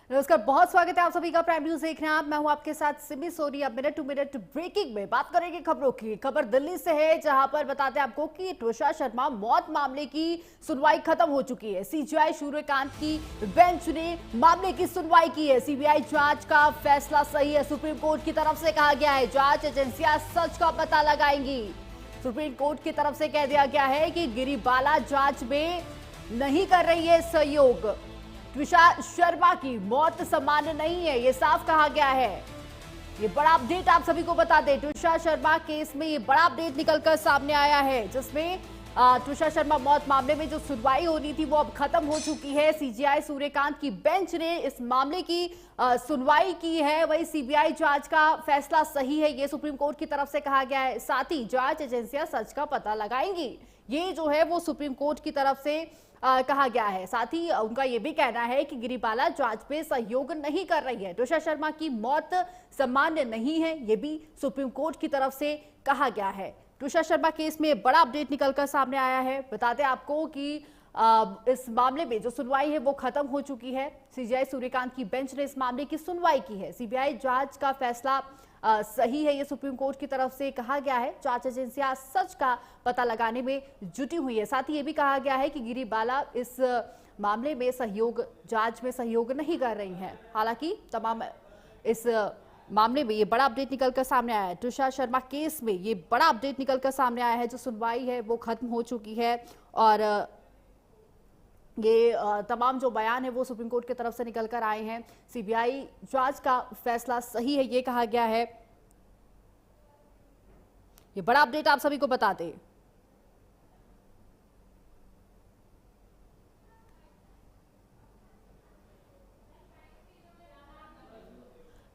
नमस्कार, बहुत स्वागत है आप सभी का प्राइम न्यूज देख रहे हैं आप। मैं हूं आपके साथ सिमी सोनी। अब मिनट टू मिनट ब्रेकिंग में बात करेंगे खबरों की। खबर दिल्ली से है, जहां पर बताते हैं आपको कि त्विषा शर्मा मौत मामले की सुनवाई खत्म हो चुकी है। सीजीआई सूर्यकांत की बेंच ने मामले की सुनवाई की है। सीबीआई जांच का फैसला सही है, सुप्रीम कोर्ट की तरफ से कहा गया है। जांच एजेंसियां सच का पता लगाएंगी। सुप्रीम कोर्ट की तरफ से कह दिया गया है कि गिरिबाला जांच में नहीं कर रही है सहयोग। त्विषा शर्मा की मौत सामान्य नहीं है, ये साफ कहा गया है। ये बड़ा अपडेट आप सभी को बता दें, त्विषा शर्मा केस में ये बड़ा अपडेट निकलकर सामने आया है, जिसमें त्विषा शर्मा मौत मामले में जो सुनवाई होनी थी वो अब खत्म हो चुकी है। सीजीआई सूर्यकांत की बेंच ने इस मामले की सुनवाई की है। वही सीबीआई जांच का फैसला सही है, ये सुप्रीम कोर्ट की तरफ से कहा गया है। साथ ही जांच एजेंसियां सच का पता लगाएंगी, ये जो है वो सुप्रीम कोर्ट की तरफ से कहा गया है। साथ ही उनका यह भी कहना है कि गिरिबाला जांच में सहयोग नहीं कर रही है। त्विषा शर्मा की मौत सामान्य नहीं है, यह भी सुप्रीम कोर्ट की तरफ से कहा गया है। त्विषा शर्मा केस में बड़ा अपडेट निकलकर सामने आया है। बताते आपको कि इस मामले में जो सुनवाई है वो खत्म हो चुकी है। सीजीआई सूर्यकांत की बेंच ने इस मामले की सुनवाई की है। सीबीआई जांच का फैसला सही है, ये सुप्रीम कोर्ट की तरफ से कहा गया है। जांच एजेंसियां सच का पता लगाने में जुटी हुई है। साथ ही ये भी कहा गया है कि गिरिबाला इस मामले में जांच में सहयोग नहीं कर रही हैं। हालांकि तमाम इस मामले में ये बड़ा अपडेट निकलकर सामने आया है। त्विषा शर्मा केस में ये बड़ा अपडेट निकलकर सामने आया है। जो सुनवाई है वो खत्म हो चुकी है और ये तमाम जो बयान है वो सुप्रीम कोर्ट की तरफ से निकलकर आए हैं। सीबीआई जांच का फैसला सही है, ये कहा गया है। ये बड़ा अपडेट आप सभी को बता दें।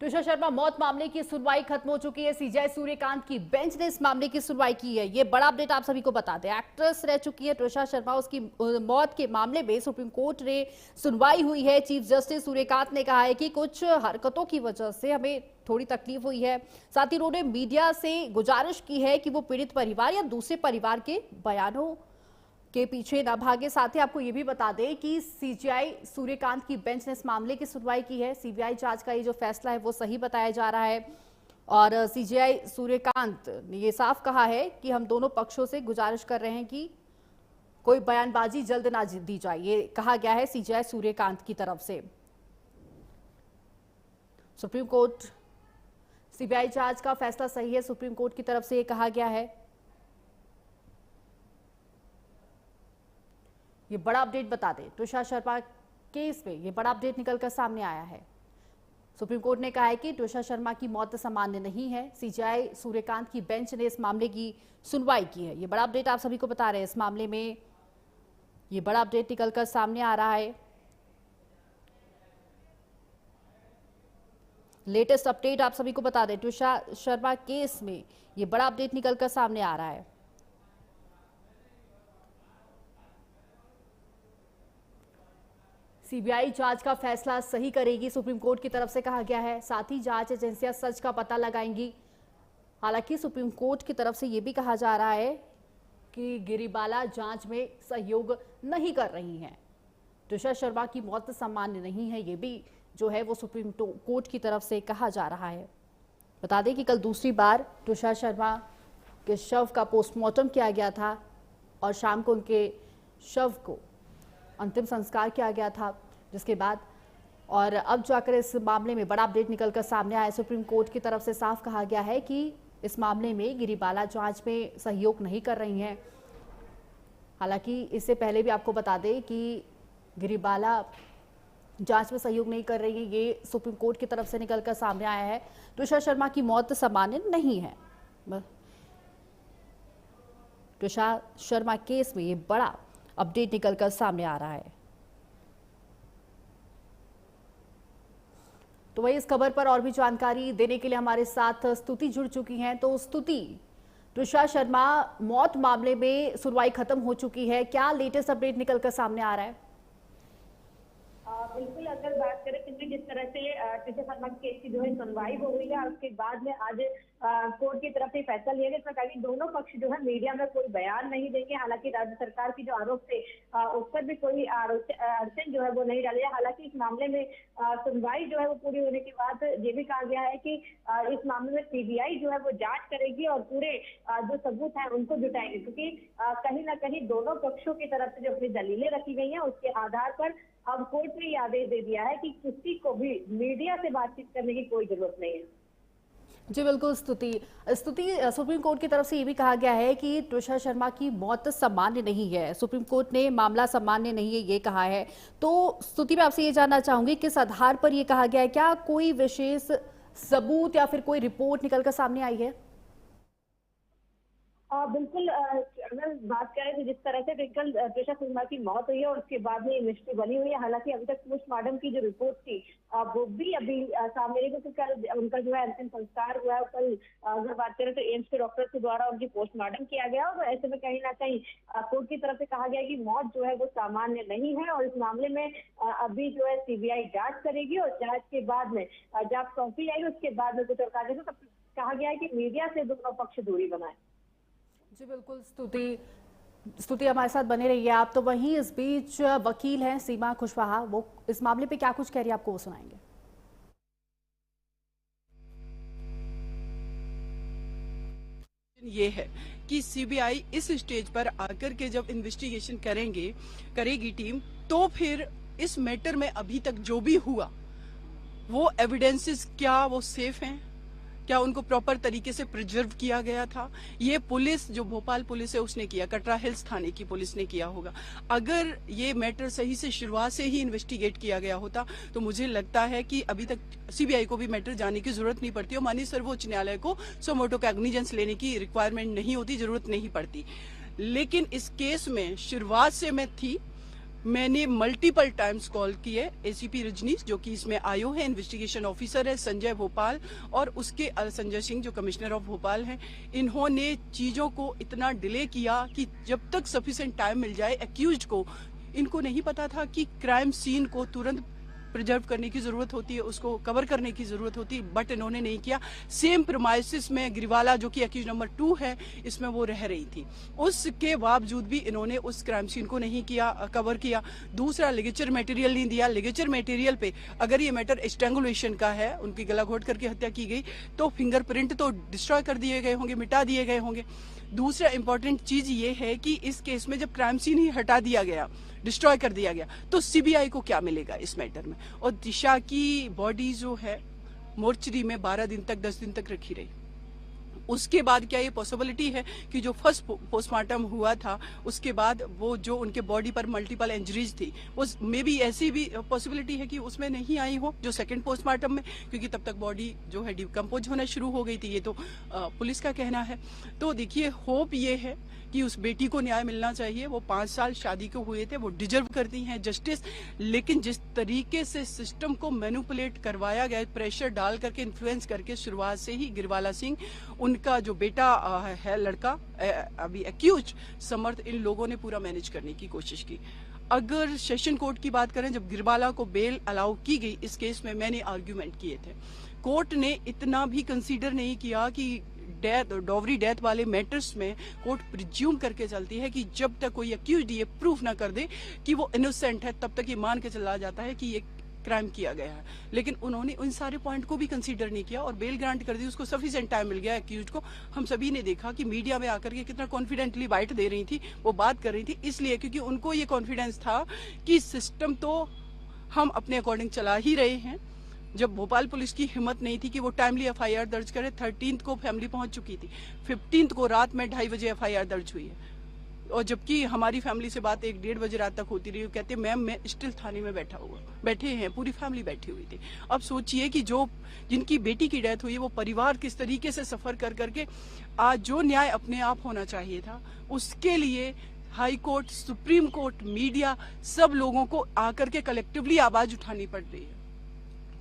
त्विषा शर्मा मौत मामले की सुनवाई खत्म हो चुकी है। सीजीआई सूर्यकांत की बेंच ने इस मामले की सुनवाई की है। ये बड़ा अपडेट आप सभी को बता दें। एक्ट्रेस रह चुकी है त्विषा शर्मा, उसकी मौत के मामले में सुप्रीम कोर्ट ने सुनवाई हुई है। चीफ जस्टिस सूर्यकांत ने कहा है कि कुछ हरकतों की वजह से हमें थोड़ी तकलीफ हुई है। साथ ही उन्होंने मीडिया से गुजारिश की है कि वो पीड़ित परिवार या दूसरे परिवार के बयानों के पीछे न भागे। साथ ही आपको ये भी बता दें कि सीजीआई सूर्यकांत की बेंच ने इस मामले की सुनवाई की है। सीबीआई जांच का ये जो फैसला है वो सही बताया जा रहा है और सीजीआई सूर्यकांत ने ये साफ कहा है कि हम दोनों पक्षों से गुजारिश कर रहे हैं कि कोई बयानबाजी जल्द ना दी जाए, ये कहा गया है सीजीआई सूर्यकांत की तरफ से। सुप्रीम कोर्ट सीबीआई जांच का फैसला सही है, सुप्रीम कोर्ट की तरफ से ये कहा गया है। ये बड़ा अपडेट बता दें, त्विषा शर्मा केस में ये बड़ा अपडेट निकलकर सामने आया है। सुप्रीम कोर्ट ने कहा है कि त्विषा शर्मा की मौत सामान्य नहीं है। सीजीआई सूर्यकांत की बेंच ने इस मामले की सुनवाई की है। ये बड़ा अपडेट आप सभी को बता रहे हैं। इस मामले में ये बड़ा अपडेट निकलकर सामने आ रहा है। लेटेस्ट अपडेट आप सभी को बता दें, त्विषा शर्मा केस में ये बड़ा अपडेट निकलकर सामने आ रहा है। सीबीआई जांच का फैसला सही करेगी, सुप्रीम कोर्ट की तरफ से कहा गया है। साथ ही जांच एजेंसियां सच का पता लगाएंगी। हालांकि सुप्रीम कोर्ट की तरफ से यह भी कहा जा रहा है कि गिरिबाला जांच में सहयोग नहीं कर रही हैं। त्विषा शर्मा की मौत सामान्य नहीं है, ये भी जो है वो सुप्रीम कोर्ट की तरफ से कहा जा रहा है। बता दें कि कल दूसरी बार त्विषा शर्मा के शव का पोस्टमार्टम किया गया था और शाम को उनके शव को अंतिम संस्कार किया गया था, जिसके बाद और अब जाकर इस मामले में बड़ा अपडेट निकलकर सामने आया। सुप्रीम कोर्ट की तरफ से साफ कहा गया है कि इस मामले में गिरिबाला जांच में सहयोग नहीं कर रही हैं। हालांकि इससे पहले भी आपको बता दें कि गिरिबाला जांच में सहयोग नहीं कर रही है, ये सुप्रीम कोर्ट की तरफ से निकलकर सामने आया है। त्विषा शर्मा की मौत सामान्य नहीं है। त्विषा शर्मा केस में ये बड़ा अपडेट निकलकर सामने आ रहा है। तो वही इस खबर पर और भी जानकारी देने के लिए हमारे साथ स्तुति जुड़ चुकी हैं। तो स्तुति, त्विषा शर्मा मौत मामले में सुनवाई खत्म हो चुकी है, क्या लेटेस्ट अपडेट निकलकर सामने आ रहा है? बिल्कुल, अगर बात करें क्योंकि जिस तरह से ट्विशा शर्मा केस की जो है सुनवाई हो हुई है और उसके बाद में आज कोर्ट की तरफ से फैसला लिया गया, इसमें कहा कि दोनों पक्ष जो है मीडिया में कोई बयान नहीं देंगे। हालांकि राज्य सरकार की जो आरोप थे उस पर भी कोई अड़चन जो है वो नहीं डाली है। हालांकि इस मामले में सुनवाई जो है वो पूरी होने के बाद ये भी कहा गया है कि इस मामले में सीबीआई जो है वो जांच करेगी और पूरे जो सबूत है उनको जुटाएगी, क्योंकि कहीं ना कहीं दोनों पक्षों की तरफ से जो अपनी दलीलें रखी गई हैं उसके आधार पर अब कोर्ट ने ये आदेश दे दिया है कि किसी को भी मीडिया से बातचीत करने की कोई जरूरत नहीं है। जी बिल्कुल। स्तुति सुप्रीम कोर्ट की तरफ से ये भी कहा गया है कि ट्विशा शर्मा की मौत सामान्य नहीं है। सुप्रीम कोर्ट ने मामला सामान्य नहीं है ये कहा है। तो स्तुति मैं आपसे ये जानना चाहूंगी किस आधार पर ये कहा गया है, क्या कोई विशेष सबूत या फिर कोई रिपोर्ट निकलकर सामने आई है? बिल्कुल, अगर बात करें तो जिस तरह से ट्विशा शर्मा की मौत हुई है और उसके बाद में मिस्ट्री बनी हुई है। हालांकि अभी तक पोस्टमार्टम की जो रिपोर्ट थी वो भी अभी सामने नहीं, क्योंकि कल उनका जो है अंतिम संस्कार हुआ है। कल अगर बात करें तो एम्स के डॉक्टर के द्वारा उनकी पोस्टमार्टम किया गया और ऐसे में कहीं ना कहीं कोर्ट की तरफ से कहा गया कि मौत जो है वो सामान्य नहीं है और इस मामले में अभी जो है सीबीआई जांच करेगी और जांच के बाद में जब सौंपी जाएगी उसके बाद में कुछ और कहा गया है कि मीडिया से दोनों पक्ष दूरी बनाए। जी बिल्कुल। स्तुति हमारे साथ बने रहिए आप। तो वहीं इस बीच वकील हैं सीमा कुशवाहा, वो इस मामले पे क्या कुछ कह रही है आपको वो सुनाएंगे। ये है कि सीबीआई इस स्टेज पर आकर के जब इन्वेस्टिगेशन करेगी टीम, तो फिर इस मैटर में अभी तक जो भी हुआ वो एविडेंसेस क्या वो सेफ हैं, क्या उनको प्रॉपर तरीके से प्रिजर्व किया गया था। ये पुलिस जो भोपाल पुलिस है उसने किया, कटरा हिल्स थाने की पुलिस ने किया होगा। अगर ये मैटर सही से शुरुआत से ही इन्वेस्टिगेट किया गया होता तो मुझे लगता है कि अभी तक सीबीआई को भी मैटर जाने की जरूरत नहीं पड़ती और माननीय सर्वोच्च न्यायालय को सोमोटो कॉग्निजेंस लेने की रिक्वायरमेंट नहीं होती, जरूरत नहीं पड़ती। लेकिन इस केस में शुरुआत से मैं थी, मैंने मल्टीपल टाइम्स कॉल किए एसीपी रजनीश जो कि इसमें आयो है, इन्वेस्टिगेशन ऑफिसर है, संजय भोपाल और उसके संजय सिंह जो कमिश्नर ऑफ भोपाल हैं। इन्होंने चीजों को इतना डिले किया कि जब तक सफिशिएंट टाइम मिल जाए एक्यूज्ड को, इनको नहीं पता था कि क्राइम सीन को तुरंत प्रिजर्व करने की जरूरत होती है, उसको कवर करने की जरूरत होती है, बट इन्होंने नहीं किया। सेम प्रीमाइसिस में गिरवाला जो कि एक्यूज नंबर 2 है इसमें वो रह रही थी, उसके बावजूद भी इन्होंने उस क्राइम सीन को नहीं किया, कवर किया। दूसरा, लिगेचर मटेरियल नहीं दिया। लिगेचर मटेरियल पे अगर ये मैटर स्ट्रैंगुलेशन का है, उनकी गला घोट करके हत्या की गई, तो फिंगरप्रिंट तो डिस्ट्रॉय कर दिए गए होंगे, मिटा दिए गए होंगे। दूसरा इंपॉर्टेंट चीज ये है कि इस केस में जब क्राइम सीन ही हटा दिया गया, डिस्ट्रॉय कर दिया गया, तो सीबीआई को क्या मिलेगा इस मैटर में। और दिशा की बॉडी जो है मोर्चरी में 12 दिन तक 10 दिन तक रखी रही। उसके बाद क्या ये पॉसिबिलिटी है कि जो फर्स्ट पोस्टमार्टम हुआ था उसके बाद वो जो उनके बॉडी पर मल्टीपल इंजरीज थी, वो मे बी ऐसी भी पॉसिबिलिटी है कि उसमें नहीं आई हो जो सेकंड पोस्टमार्टम में, क्योंकि तब तक बॉडी जो है डिकम्पोज होना शुरू हो गई थी। ये तो पुलिस का कहना है। तो देखिए, होप ये है कि उस बेटी को न्याय मिलना चाहिए। वो 5 साल शादी को हुए थे, वो डिजर्व करती हैं जस्टिस। लेकिन जिस तरीके से सिस्टम को मैनिपुलेट करवाया गया, प्रेशर डाल करके, इन्फ्लुएंस करके, शुरुआत से ही गिरवाला सिंह, उनका जो बेटा है लड़का अभी एक्यूज समर्थ, इन लोगों ने पूरा मैनेज करने की कोशिश की। अगर सेशन कोर्ट की बात करें, जब गिरवाला को बेल अलाउ की गई इस केस में, मैंने आर्ग्यूमेंट किए थे। कोर्ट ने इतना भी कंसीडर नहीं किया कि डॉवरी डेथ वाले मैटर्स में कोर्ट प्रिज्यूम करके चलती है कि जब तक कोई एक्यूज्ड ये प्रूफ ना कर दे कि वो इनोसेंट है, तब तक ये मान के चला जाता है कि ये क्राइम किया गया है। लेकिन उन्होंने उन सारे पॉइंट को भी कंसीडर नहीं किया और बेल ग्रांट कर दी, उसको सफिशिएंट टाइम मिल गया एक्यूज्ड को। हम सभी ने देखा कि मीडिया में आकर के कितना कॉन्फिडेंटली बाइट दे रही थी, वो बात कर रही थी, इसलिए क्योंकि उनको ये कॉन्फिडेंस था कि सिस्टम तो हम अपने अकॉर्डिंग चला ही रहे हैं। जब भोपाल पुलिस की हिम्मत नहीं थी कि वो टाइमली एफआईआर दर्ज करे, 13th को फैमिली पहुंच चुकी थी, 15th को रात में 2:30 बजे एफआईआर दर्ज हुई है। और जबकि हमारी फैमिली से बात 1-1:30 बजे रात तक होती रही, कहते मैम मैं स्टिल थाने में बैठे हैं, पूरी फैमिली बैठी हुई थी। अब सोचिए कि जो जिनकी बेटी की डेथ हुई है, वो परिवार किस तरीके से सफर कर करके, आज जो न्याय अपने आप होना चाहिए था, उसके लिए high court, supreme court, media, सब लोगों को आकर के कलेक्टिवली आवाज उठानी पड़ रही है।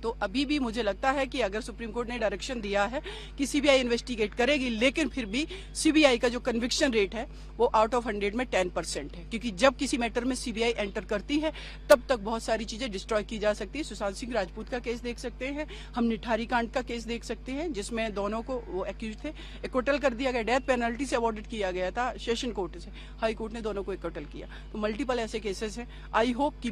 तो अभी भी मुझे लगता है कि अगर सुप्रीम कोर्ट ने डायरेक्शन दिया है कि सीबीआई इन्वेस्टिगेट करेगी, लेकिन फिर भी सीबीआई का जो कन्विक्शन रेट है वो आउट ऑफ 100 में 10% है, क्योंकि जब किसी मैटर में सीबीआई एंटर करती है तब तक बहुत सारी चीजें डिस्ट्रॉय की जा सकती है। सुशांत सिंह राजपूत का केस देख सकते हैं, हम निठारी कांड का केस देख सकते हैं, जिसमें दोनों को, वो एक्यूज थे, एक्विटल कर दिया गया, डेथ पेनल्टी से अवॉर्डेड किया गया था सेशन कोर्ट से, हाई कोर्ट ने दोनों को एक्विटल किया। तो मल्टीपल ऐसे केसेस हैं। आई होप कि